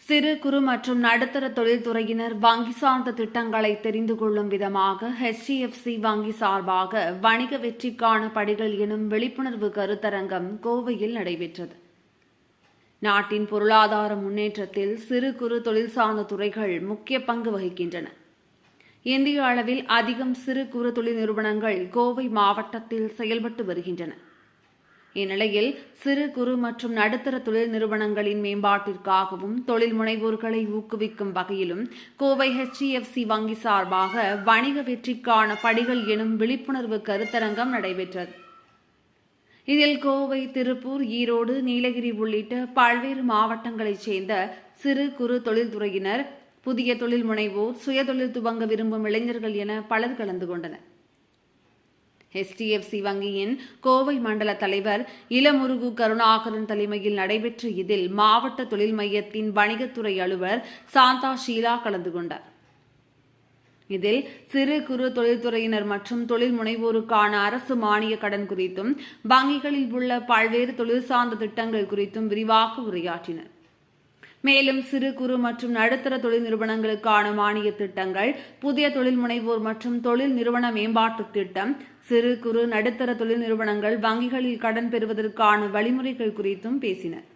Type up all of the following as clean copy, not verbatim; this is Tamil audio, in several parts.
சிறு குறு மற்றும் நடுத்தர தொழில்துறையினர் வங்கி சார்ந்த திட்டங்களை தெரிந்து கொள்ளும் விதமாக HDFC வங்கி சார்பாக வணிக வெற்றிக்கான படிகள் எனும் விழிப்புணர்வு கருத்தரங்கம் கோவையில் நடைபெற்றது. நாட்டின் பொருளாதார முன்னேற்றத்தில் சிறு குறு தொழில் சார்ந்த துறைகள் முக்கிய பங்கு வகிக்கின்றன. இந்திய அளவில் அதிகம் சிறு குறு தொழில் நிறுவனங்கள் கோவை மாவட்டத்தில் செயல்பட்டு வருகின்றன. இந்நிலையில் சிறு குறு மற்றும் நடுத்தர தொழில் நிறுவனங்களின் மேம்பாட்டிற்காகவும் தொழில் முனைவோர்களை ஊக்குவிக்கும் வகையிலும் கோவை HDFC வங்கி சார்பாக வணிக வெற்றிக்கான படிகள் எனும் விழிப்புணர்வு கருத்தரங்கம் நடைபெற்றது. இதில் கோவை, திருப்பூர், ஈரோடு, நீலகிரி உள்ளிட்ட பல்வேறு மாவட்டங்களைச் சேர்ந்த சிறு குறு தொழில்துறையினர், புதிய தொழில் முனைவோர், சுயதொழில் துவங்க விரும்பும் இளைஞர்கள் என பலர் கலந்து கொண்டனர். HDFC வங்கியின் கோவை மண்டல தலைவர் இளமுருகு கருணாகரன் தலைமையில் நடைபெற்ற இதில் மாவட்ட தொழில் மையத்தின் வணிகத்துறை அலுவலர் சாந்தா ஷீலா கலந்து கொண்டார். இதில் சிறு குறு தொழில்துறையினர் மற்றும் தொழில் முனைவோருக்கான அரசு மானிய கடன் குறித்தும் வங்கிகளில் உள்ள பல்வேறு தொழில் சார்ந்த திட்டங்கள் குறித்தும் விரிவாக உரையாற்றினர். மேலும் சிறு குறு மற்றும் நடுத்தர தொழில் நிறுவனங்களுக்கான மானிய திட்டங்கள், புதிய தொழில் முனைவோர் மற்றும் தொழில் நிறுவன மேம்பாட்டு திட்டம், சிறு குறு நடுத்தர தொழில் நிறுவனங்கள் வங்கிகளில் கடன் பெறுவதற்கான வழிமுறைகள் குறித்தும் பேசினர்.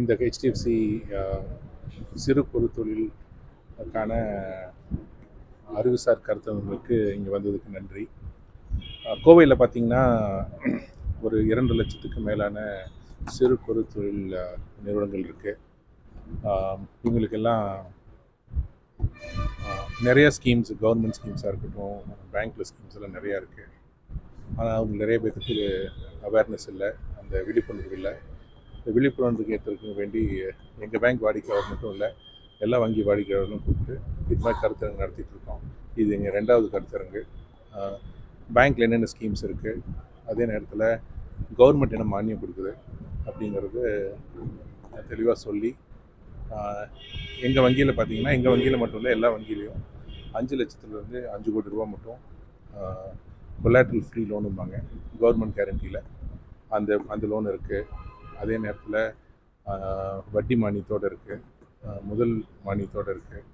இந்த HDFC சிறு குறு தொழிலுக்கான அறிவுசார் கருத்தரங்குக்கு இங்கே வந்ததுக்கு நன்றி. கோவையில் பார்த்திங்கன்னா ஒரு 2 லட்சத்துக்கு மேலான சிறு குறு தொழில் நிறுவனங்கள் இருக்குது. இவங்களுக்கெல்லாம் நிறைய ஸ்கீம்ஸ், கவர்மெண்ட் ஸ்கீம்ஸாக இருக்கட்டும், பேங்க்கில் ஸ்கீம்ஸ் எல்லாம் நிறையா இருக்குது. ஆனால் அவங்க நிறைய பேருக்கு அவேர்னஸ் இல்லை, அந்த விழிப்புணர்வு இல்லை. இந்த விழிப்புணர்வுக்கு ஏற்றுக்க வேண்டி எங்கள் பேங்க் வாடிக்கையாளர் மட்டும் இல்லை, எல்லா வங்கி வாடிக்கையாளர்களும் கூப்பிட்டு இது மாதிரி கருத்தரங்கு நடத்திட்டு இருக்கோம். இது எங்கள் 2வது கருத்தரங்கு. பேங்க்கில் என்னென்ன ஸ்கீம்ஸ் இருக்குது, அதே நேரத்தில் கவர்மெண்ட் என்ன மானியம் கொடுக்குது அப்படிங்கிறது தெளிவாக சொல்லி, எங்கள் வங்கியில் பார்த்திங்கன்னா, எங்கள் வங்கியில் மட்டும் இல்லை, எல்லா வங்கியிலையும் 5 லட்சத்துலேருந்து 5 கோடி ரூபா மட்டும் கொலாட்ரல் ஃப்ரீ லோனும்பாங்க, கவர்மெண்ட் கேரண்டியில் அந்த லோன் இருக்குது. அதே நேரத்தில் வட்டி மானியத்தோடு இருக்குது, முதல் மானியத்தோடு இருக்குது.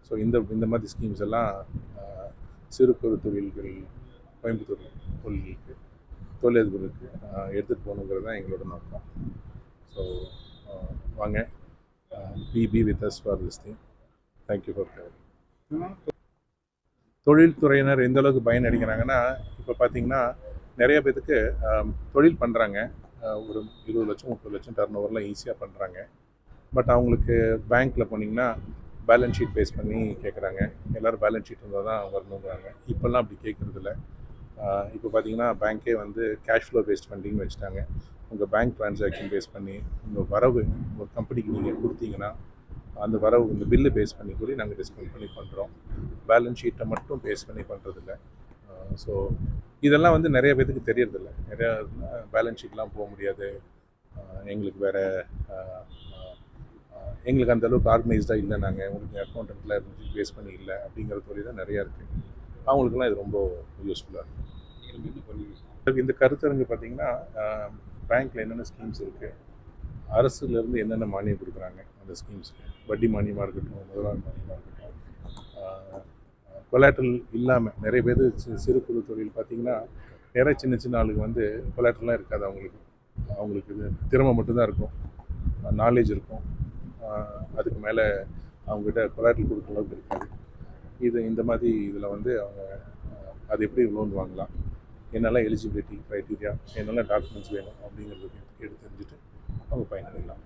ஸோ இந்த மாதிரி ஸ்கீம்ஸ் எல்லாம் சிறு குறு தொழில்கள், கோயம்புத்தூர் தொழிலதிபர்களுக்கு எடுத்துகிட்டு போகணுங்கிறது தான் எங்களோட நோக்கம். ஸோ வாங்க, be with us for this thing. Thank you for having. தொழில்துறையினர் எந்த அளவுக்கு பயன் அடைக்கிறாங்கன்னா, இப்போ பார்த்தீங்கன்னா நிறைய பேருக்கு தொழில் பண்ணுறாங்க, ஒரு 20 லட்சம் 30 லட்சம் டர்ன் ஓவர்லாம் ஈஸியாக பண்ணுறாங்க. பட் அவங்களுக்கு பேங்க்கில் போனீங்கன்னா பேலன்ஸ் ஷீட் பேஸ் பண்ணி கேட்குறாங்க. எல்லோரும் பேலன்ஸ் ஷீட் இருந்தால் தான் வரணுங்கிறாங்க. இப்போல்லாம் அப்படி கேட்குறதில்ல. இப்போ பார்த்தீங்கன்னா பேங்க்கே வந்து கேஷ் ஃப்ளோ பேஸ்ட் ஃபண்டிங் வச்சுட்டாங்க. உங்கள் பேங்க் ட்ரான்சாக்ஷன் பேஸ் பண்ணி உங்கள் வரவு ஒரு கம்பெனிக்கு நீங்கள் கொடுத்தீங்கன்னா அந்த வரவு இந்த பில்லு பேஸ் பண்ணி கூட நாங்கள் டிஸ்கவுண்ட் பண்ணி பண்ணுறோம். பேலன்ஸ் ஷீட்டை மட்டும் பேஸ் பண்ணி பண்ணுறதில்ல. ஸோ இதெல்லாம் வந்து நிறைய பேருக்கு தெரியறதில்ல. நிறையா பேலன்ஸ் ஷீட்லாம் போக முடியாது, எங்களுக்கு வேறு எங்களுக்கு அந்தளவுக்கு ஆர்கனைஸ்டாக இல்லை, நாங்கள் உங்களுக்கு அக்கௌண்டண்ட்டில் இருந்து பேஸ் பண்ணி இல்லை அப்படிங்கிற தொழில் தான் நிறையா இருக்குது. அவங்களுக்குலாம் இது ரொம்ப யூஸ்ஃபுல்லாக இருக்குது. இந்த கருத்தரங்கு பார்த்திங்கன்னா பேங்க்கில் என்னென்ன ஸ்கீம்ஸ் இருக்குது, அரசுலேருந்து என்னென்ன மானியம் கொடுக்குறாங்க அந்த ஸ்கீம்ஸுக்கு, வட்டி மானியமாக இருக்கட்டும், முதலாளி மானியமாக இருக்கட்டும், கொலாட்ரல் இல்லாமல் நிறைய பேர் சிறு குறு தொழில் பார்த்திங்கன்னா நிறைய சின்ன சின்ன ஆளுங்க வந்து கொலாட்ரல்லாம் இருக்காது. அவங்களுக்கு இது திறமை மட்டும்தான் இருக்கும், நாலேஜ் இருக்கும், அதுக்கு மேலே அவங்ககிட்ட கொலாட்ரல் கொடுக்குற அளவுக்கு இருக்காது. இந்த மாதிரி இதில் வந்து அவங்க அது எப்படி லோன் வாங்கலாம், என்னெல்லாம் எலிஜிபிலிட்டி க்ரைட்டீரியா, என்னெல்லாம் டாக்குமெண்ட்ஸ் வேணும் அப்படிங்கிறது கேட்டு தெரிஞ்சுட்டு அவங்க பயனடையலாம்.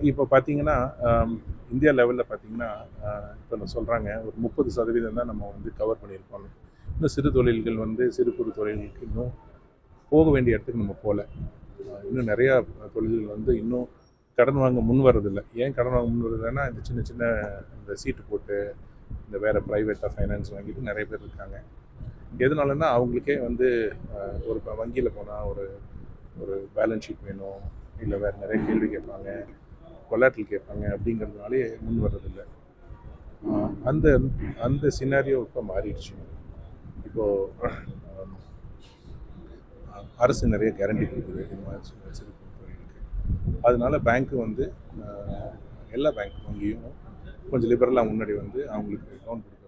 இப்போ பார்த்தீங்கன்னா இந்தியா லெவலில் பார்த்தீங்கன்னா இப்போ நான் சொல்கிறாங்க ஒரு 30% தான் நம்ம வந்து கவர் பண்ணியிருக்கோம். இன்னும் சிறு தொழில்கள் வந்து சிறு குறு தொழில்களுக்கு இன்னும் போக வேண்டிய இடத்துக்கு நம்ம போகல. இன்னும் நிறையா தொழில்கள் வந்து இன்னும் கடன் வாங்க முன் வர்றதில்லை. ஏன் கடன் வாங்க முன் வர்றதுன்னா, இந்த சின்ன சின்ன இந்த சீட்டு போட்டு இந்த வேறு ப்ரைவேட்டாக ஃபைனான்ஸ் வாங்கிட்டு நிறைய பேர் இருக்காங்க. எதனாலன்னா அவங்களுக்கே வந்து ஒரு வங்கியில் போனால் ஒரு பேலன்ஸ் ஷீட் வேணும், இல்லை வேறு நிறைய கேள்வி கேட்பாங்க, கொலாட்ரல் கேட்பாங்க, அப்படிங்கிறதுனாலே முன் வர்றதில்லை. அந்த சினாரியோ இப்போ மாறிடுச்சு. இப்போது அரசு நிறைய கேரண்டி கொடுக்குது இந்த மாதிரி சிறு தொழிலுக்கு. அதனால பேங்க்கு வந்து எல்லா பேங்க் வங்கியும் கொஞ்சம் லிபரலாக முன்னாடி வந்து அவங்களுக்கு லோன் கொடுக்குறாங்க.